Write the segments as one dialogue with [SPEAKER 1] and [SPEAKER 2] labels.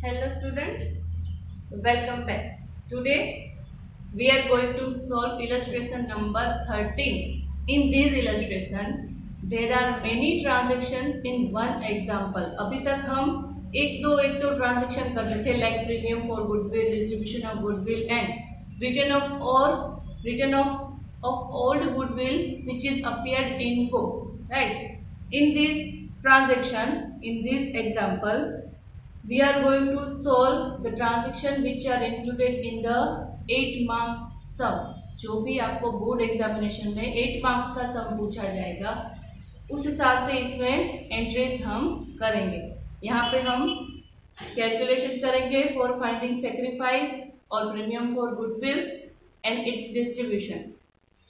[SPEAKER 1] Hello students, welcome back. Today we are going to solve illustration number 13. In this illustration there are many transactions in one example. अभी तक हम एक दो transaction कर रहे थे like premium for goodwill, distribution of goodwill and return of old goodwill which is appeared in books. Right? In this transaction, in this example, we are going to solve the transaction which are included in the 8 marks sum. जो भी आपको board examination में 8 marks का सम पूछा जाएगा उस हिसाब से इसमें एंट्रीज हम करेंगे. यहाँ पे हम कैलकुलेशन करेंगे फॉर फाइंडिंग सेक्रीफाइस और premium for goodwill and it's distribution.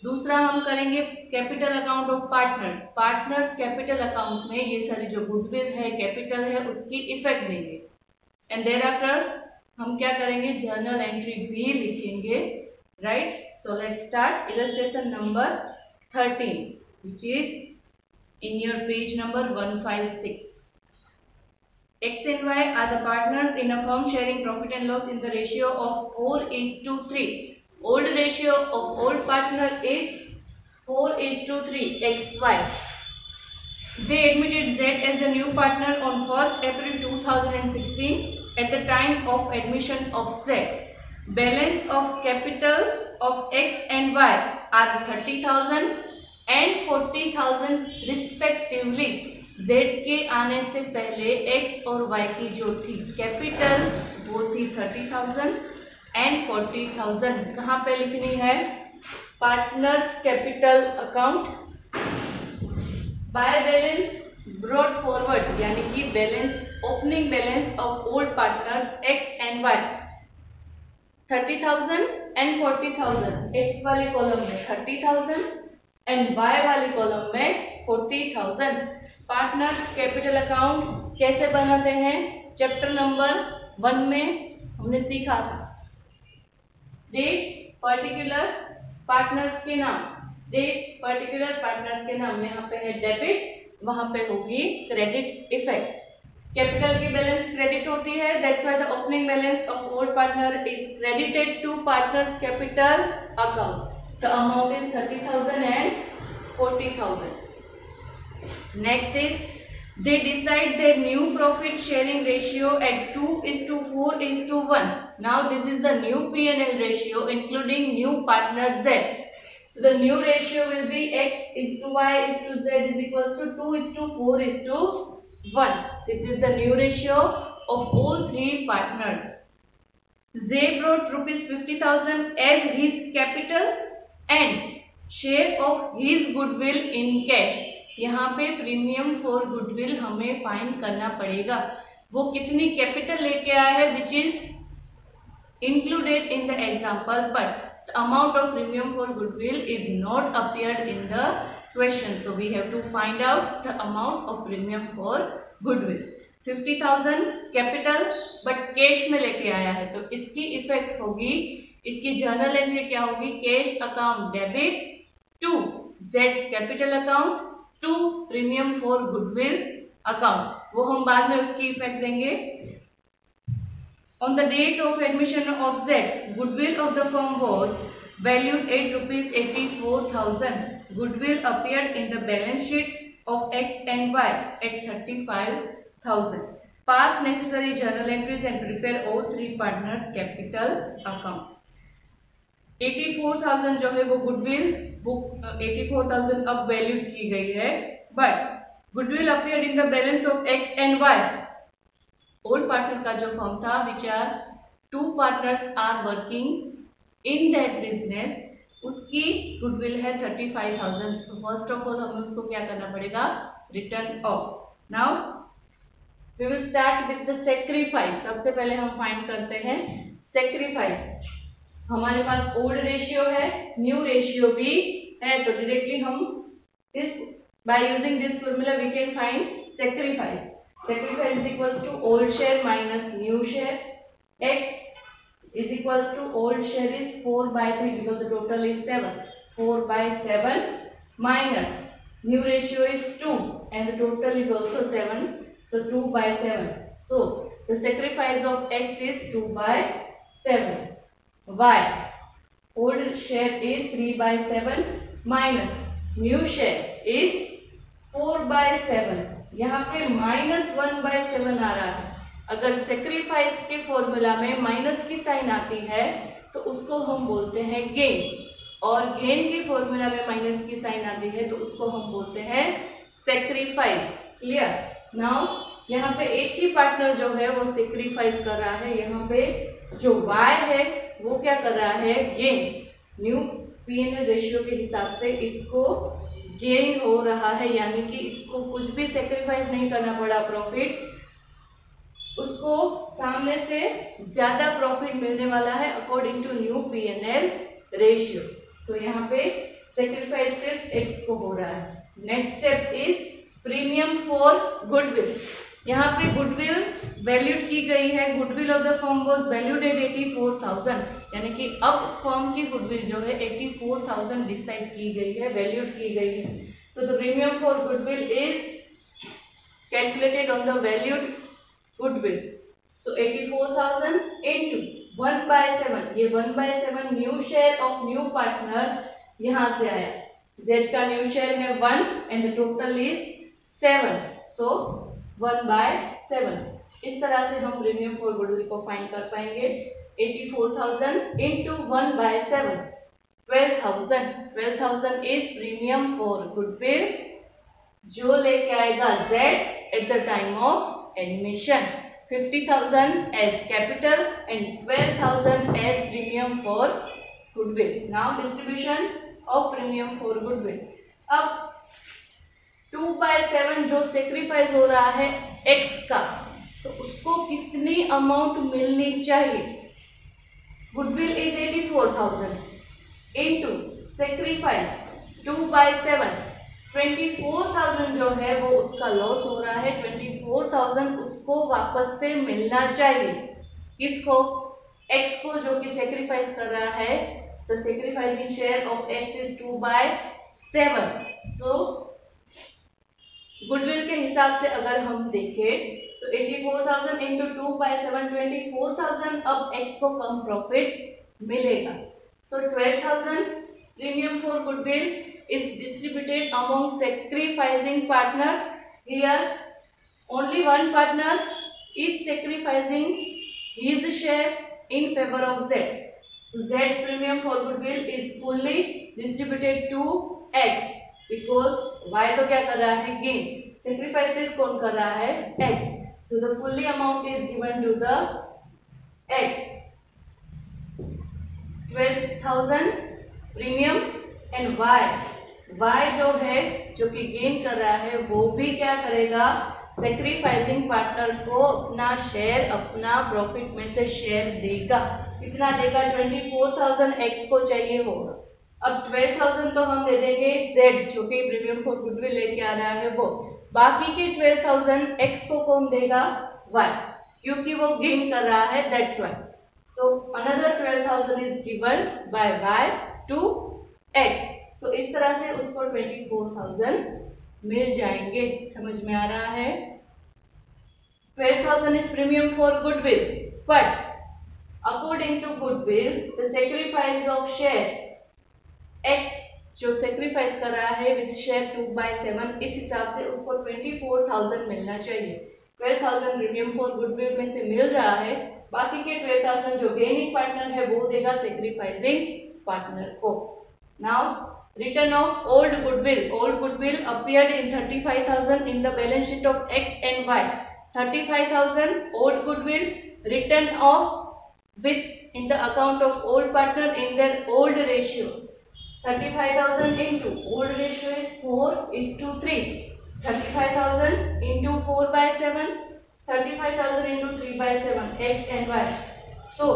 [SPEAKER 1] दूसरा हम करेंगे capital account of partners capital account में ये सारी जो गुडविल है कैपिटल है उसकी इफेक्ट देंगे. एंड देयर आफ्टर हम क्या करेंगे जर्नल एंट्री भी लिखेंगे. Right, so let's start illustration number 13 which is in your page number 156. X and Y are the partners in a firm sharing profit and loss in the ratio of 4:3. Old ratio of old partner is 4:3 XY. They admitted Z as a new partner on 1st April 2016. At the time of admission of Z, balance of capital of X and Y are 30,000 and 40,000 respectively. Z के आने से पहले X और Y की जो थी capital वो थी 30,000 एंड 40,000. कहाँ पे लिखनी है? Partners capital account by balance brought forward यानी कि balance opening balance of old partners X and Y 30,000 and 40,000. X वाली कॉलम में 30,000 एंड Y वाली कॉलम में 40,000. पार्टनर्स कैपिटल अकाउंट कैसे बनाते हैं? चैप्टर नंबर 1 में हमने सीखा था. डेट पर्टिकुलर पार्टनर्स के नाम, डेट पर्टिकुलर पार्टनर्स के नाम. यहाँ पे है डेबिट, वहां पे होगी क्रेडिट इफेक्ट. कैपिटल की बैलेंस क्रेडिट होती है, that's why the opening balance of old partner is credited to partners capital account. The amount is 30,000 and 40,000. Next is they decide their new profit sharing ratio at 2:4:1. Now this is the new P&L ratio including new partner Z. So the new ratio will be X:Y:Z is equals to 2:4:1. This is the new ratio of all three partners. Z brought rupees 50,000 as his capital and share of his goodwill in cash. यहाँ पे premium for goodwill हमें find करना पड़ेगा. वो कितनी capital लेके आया है which is included in the example, but the amount of premium for goodwill is not appeared in the question. So we have to find out the amount of premium for goodwill. 50,000 capital but cash में लेके आया है तो इसकी effect होगी, इसकी journal entry क्या होगी? कैश अकाउंट डेबिट टू जेड्स capital account to premium for goodwill account. वो हम बाद में उसकी इफेक्ट देंगे. On the date of admission of Z goodwill of the firm was valued at ₹84,000. Goodwill appeared in the balance sheet of X and Y at 35,000. Pass necessary journal entries and prepare all three partners capital account. 84,000 जो है वो goodwill book 84,000 अब valued की गई है, but goodwill appeared in the balance of X and Y. Old partner का जो firm था which are two partners are working in that business, उसकी गुडविल है 35,000. सो फर्स्ट ऑफ ऑल हमें उसको क्या करना पड़ेगा? Return off. Now we will start with the sacrifice. सबसे पहले हम फाइंड करते हैं सेक्रीफाइस. हमारे पास ओल्ड रेशियो है, न्यू रेशियो भी है, तो डायरेक्टली हम this by using this formula we can find sacrifice. Sacrifice is equals to old share minus new share. X is equals to old share is 4/3 because the total is 7. 4/7 minus new ratio is 2 and the total is also 7, so 2/7. So the sacrifice of x is 2/7. Y, old share is 3/7 minus new share is 4/7. यहाँ पे -1/7 आ रहा है। अगर sacrifice के formula में minus की sign आती है तो उसको हम बोलते हैं गेन, और गेन के फॉर्मूला में माइनस की साइन आती है तो उसको हम बोलते हैं सेक्रीफाइस। क्लियर? नाउ यहाँ पे एक ही पार्टनर जो है वो सेक्रीफाइस कर रहा है। यहाँ पे जो y है वो क्या कर रहा है? गेन। न्यू P&L रेशियो के हिसाब से इसको गेन हो रहा है, यानी कि इसको कुछ भी सेक्रीफाइस नहीं करना पड़ा प्रॉफिट, उसको सामने से ज्यादा प्रॉफिट मिलने वाला है according to new P&L ratio. So यहाँ पे सेक्रीफाइस सिर्फ x को हो रहा है। Next step is premium for goodwill. यहाँ पे गुडविल वैल्यूड की गई है। Goodwill of the firm was valued at 84,000, यानी कि अब फर्म की गुडविल जो है 84,000 डिसाइड की गई है, वैल्यूड की गई है। तो the premium for goodwill is calculated on the valued goodwill. So 84,000 into 1/7, ये 1/7 new share of new partner यहाँ से आया। Z का न्यू शेयर है 1 एंड द टोटल इज 7, सो 1/7। इस तरह से हम प्रीमियम फॉर गुडविल को फाइंड कर पाएंगे। 84,000 into 1/7, 12,000। 12,000 is premium for goodwill जो लेके आएगा Z at the time of admission. 50,000 as capital and 12,000 as premium for goodwill. Now distribution of premium for goodwill. अब 2/7 जो सेक्रीफाइस हो रहा है x का, तो उसको कितनी अमाउंट मिलनी चाहिए? गुडविल इज 84,000 into सेक्रीफाइस 2/7, 24,000 जो है वो उसका लॉस हो रहा है। 24,000 उसको वापस से मिलना चाहिए। किसको? x को, जो कि सेक्रीफाइस कर रहा है। तो sacrificing share of x is 2/7। So goodwill के हिसाब से अगर हम देखें तो 84,000 into 2/7, 24,000 अब x को कम प्रॉफिट मिलेगा। सो 12,000 premium for goodwill is distributed among sacrificing partner. Here only one partner is sacrificing his share in favor of Z. So Z's premium for goodwill is fully distributed to X because Y तो क्या कर रहा है? Gain. Sacrifices कौन कर रहा है? X. So the fully amount is given to the X. 12,000 premium and Y जो है, जो कि गेन कर रहा है, वो भी क्या करेगा? सेक्रीफाइसिंग पार्टनर को अपना शेयर, अपना प्रॉफिट में से शेयर देगा। कितना देगा? 24,000 x को चाहिए होगा। अब 12,000 तो हम दे देंगे Z, जो कि प्रीमियम फॉर गुडविल लेके आ रहा है वो। बाकी के 12,000 x को कौन देगा? Y, क्योंकि वो गेन कर रहा है, that's why. So another 12,000 is given by Y to X। तो इस तरह से उसको 24,000 मिल जाएंगे। समझ में आ रहा है? 12,000 is premium for goodwill, but according to goodwill the sacrifice of share x जो सेक्रीफाइस कर रहा है विद शेयर 2/7, इस हिसाब से उसको 24,000 मिलना चाहिए। 12,000 प्रीमियम फॉर गुडविल में से मिल रहा है, बाकी के 12,000 जो गेनिंग पार्टनर है वो देगा सेक्रीफाइसिंग पार्टनर को। Now return of old goodwill. Old goodwill appeared in 35,000 in the balance sheet of X and Y. 35,000 old goodwill written off with in the account of old partner in their old ratio. 35,000 into old ratio is 4:3. 35,000 into 4/7. 35,000 into 3/7. X and Y. So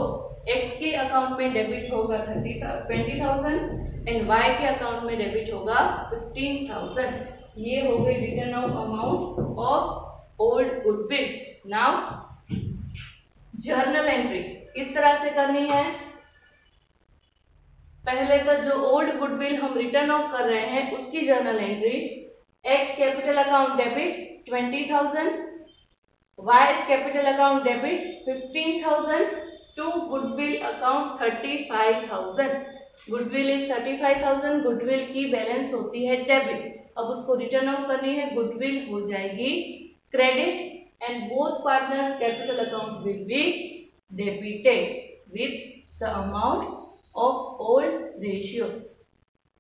[SPEAKER 1] X के account में debit होगा 20,000 and Y के account में debit होगा 15,000। ये हो गई return off amount of old goodwill. Now journal entry किस तरह से करनी है? पहले का जो ओल्ड गुडविल हम रिटर्न ऑफ कर रहे हैं उसकी journal entry, X capital account debit 20,000, Y's capital account debit 15,000 to goodwill account 35,000। Goodwill is 35,000, goodwill की बैलेंस होती है डेबिट। अब उसको रिटर्न ऑफ करनी है, गुडविल हो जाएगी credit and both partner capital account will be debited with the amount of old ratio.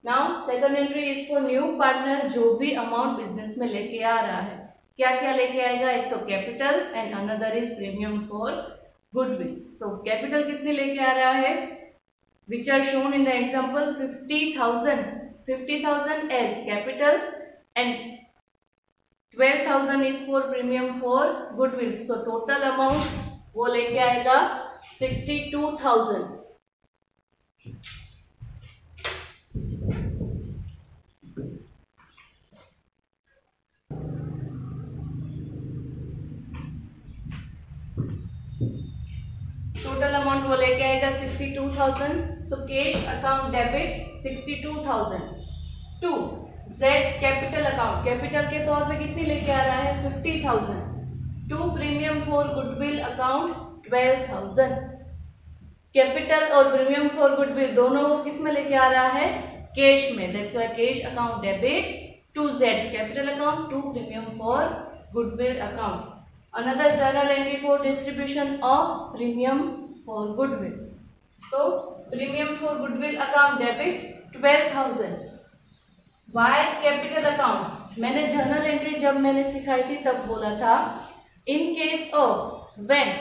[SPEAKER 1] Now second entry is for new partner, जो भी अमाउंट बिजनेस में लेके आ रहा है। क्या क्या लेके आएगा? एक तो capital and another is premium for goodwill. So capital कितने लेके आ रहा है? Which are shown in the example 50,000 as capital and 12,000 is for premium for goodwill. So total amount वो लेके आएगा 62,000। टोटल अमाउंट वो लेके आएगा 62,000। So cash account debit 62,000 to जेड्स कैपिटल अकाउंट। कैपिटल के तौर पे कितनी लेके आ रहा है? 50,000 to premium for goodwill account 12,000। Capital और प्रीमियम फॉर गुडविल दोनों वो किस में लेके आ रहा है? कैश में। That's why cash account debit to जेड्स capital account to premium for goodwill account. Another journal entry for distribution of premium for goodwill. So premium for goodwill account debit 12,000. Wise capital account मैंने journal entry जब मैंने सिखाई थी तब बोला था in case of when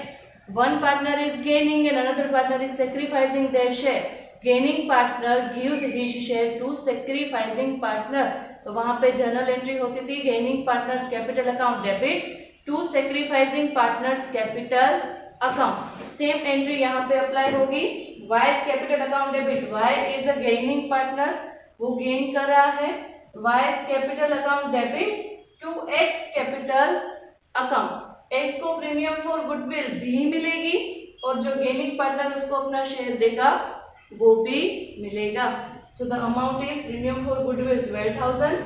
[SPEAKER 1] one partner is gaining and another partner is sacrificing their share, gaining partner gives his share to sacrificing partner। तो वहां पे journal entry होती थी gaining partners capital account debit to sacrificing partners capital account. Same entry यहाँ पे apply होगी। Y's capital account debit, Y is a gaining partner, वो gain कर रहा है। Y's capital account debit to X capital account. X को premium for goodwill भी मिलेगी और जो गेनिंग पार्टनर उसको अपना शेयर देगा वो भी मिलेगा। So the amount is premium for goodwill 12,000,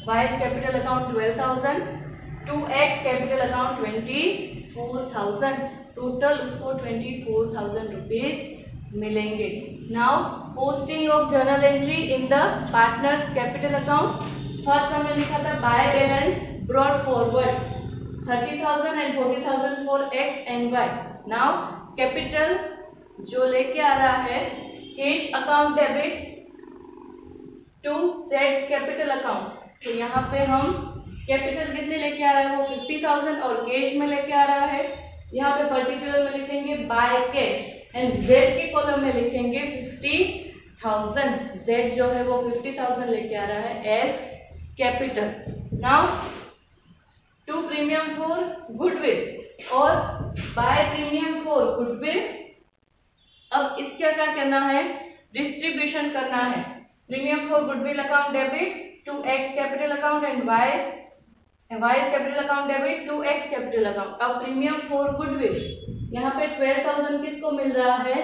[SPEAKER 1] Y's capital account 12,000 to X capital account 24,000। Total उसको 24,000 रुपीज मिलेंगे। Now posting of journal entry in the partners capital account. First हमने लिखा था by balance brought forward 30,000 and 40,000 for X and Y. Now capital जो लेके आ रहा है कैश अकाउंट डेबिट टू जेड्स कैपिटल अकाउंट। तो यहाँ पे हम कैपिटल कितने लेके आ रहा है? वो 50,000 और कैश में लेके आ रहा है। यहाँ पे पर्टिकुलर में लिखेंगे बाय कैश एंड जेड के कॉलम में लिखेंगे 50,000। जेड जो है वो 50,000 लेके आ रहा है as capital. Now to premium for goodwill और बाय प्रीमियम फॉर गुडविल। अब इसका क्या करना है? डिस्ट्रीब्यूशन करना है। Premium for goodwill account debit to X capital account and Y's capital account debit to X capital account. अब प्रीमियम फॉर गुडविल यहाँ पे 12,000 किसको मिल रहा है?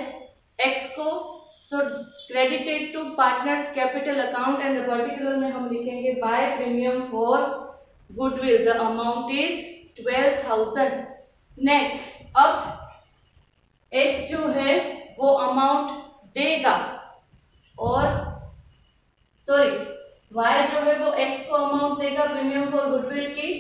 [SPEAKER 1] एक्स को। So credited to partners capital account and particular में हम लिखेंगे by premium for goodwill the amount is 12,000। Next अब एक्स जो है वो अमाउंट देगा और सॉरी y जो है वो x को अमाउंट देगा प्रीमियम फॉर गुडविल की।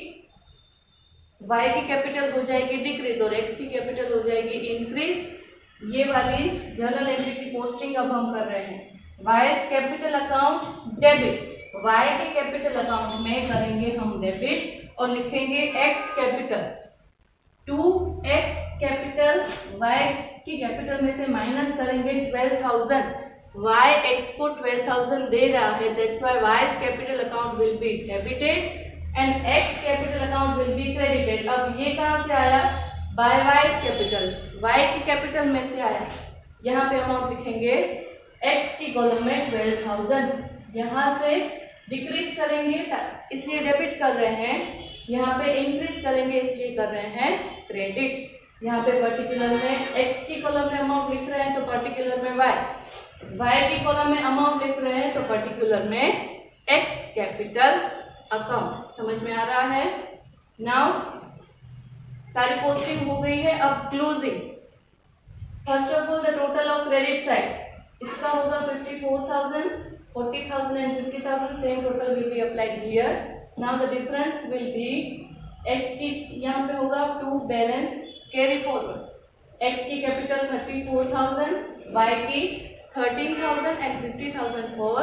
[SPEAKER 1] y की कैपिटल हो जाएगी डिक्रीज और x की कैपिटल हो जाएगी इंक्रीज। ये वाली जर्नल एंट्री की पोस्टिंग अब हम कर रहे हैं। Y's capital account debit, y के कैपिटल अकाउंट में करेंगे हम डेबिट और लिखेंगे x capital to x capital. y की कैपिटल में से माइनस करेंगे 12,000। y x को 12,000 दे रहा है, that's why y's capital account will be debited and x capital account will be credited। अब ये कहाँ से आया? by y's capital, y की कैपिटल में से आया। यहाँ पे अमाउंट लिखेंगे x की कॉलम में 12,000। यहाँ से डिक्रीज करेंगे इसलिए डेबिट कर रहे हैं, यहाँ पे इंक्रीज करेंगे इसलिए कर रहे हैं क्रेडिट। यहाँ पे पर्टिकुलर में x की कॉलम में अमाउंट लिख रहे हैं तो पर्टिकुलर में y की कॉलम में अमाउंट लिख रहे हैं तो पर्टिकुलर में x कैपिटल अकाउंट। समझ में आ रहा है? नाउ सारी पोस्टिंग हो गई है। अब closing, first of all the total of credit side, इसका होगा 54,000, 40,000 and 50,000, same total will be applied here. Now the difference will be X की यहाँ पे होगा to balance carry forward, X की कैपिटल 34,000, वाई की 13,000 एंड 50,000 फॉर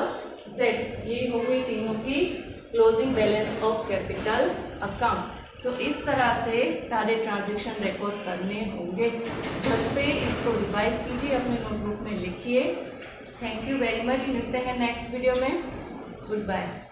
[SPEAKER 1] जेड। ये हो गई तीनों की closing balance of capital account. तो इस तरह से सारे ट्रांजैक्शन रिकॉर्ड करने होंगे। घर पे इसको रिवाइज कीजिए, अपने नोटबुक में लिखिए। थैंक यू वेरी मच, मिलते हैं नेक्स्ट वीडियो में। Good bye.